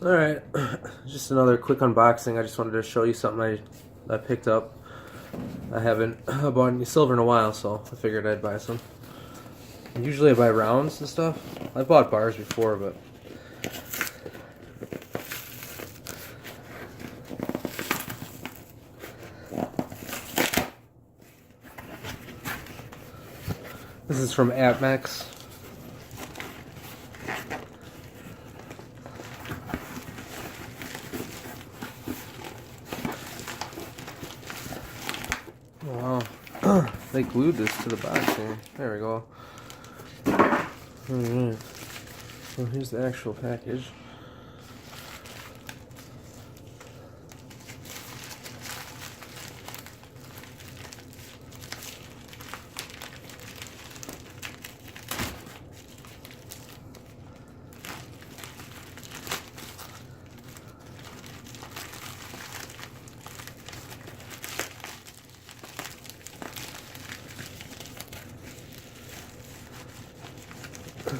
Alright, just another quick unboxing. I just wanted to show you something I picked up. I haven't bought any silver in a while, so I figured I'd buy some. Usually I buy rounds and stuff. I've bought bars before, but this is from Apmex. Wow, they glued this to the box here. There we go. Alright, well, here's the actual package.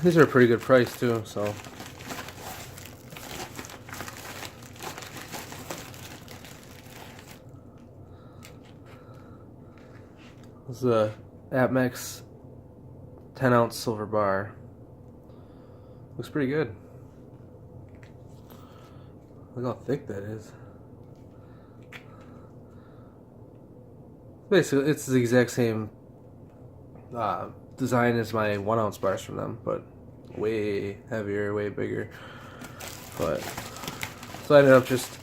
These are a pretty good price too, so this is a Apmex 10-ounce silver bar. Looks pretty good. Look how thick that is. Basically, it's the exact same design as my 1-ounce bars from them, but way heavier, way bigger. But so I ended up just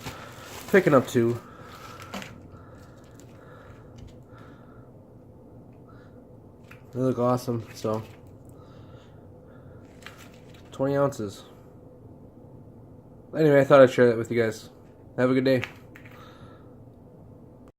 picking up 2. They look awesome. So 20 ounces. Anyway, I thought I'd share that with you guys. Have a good day.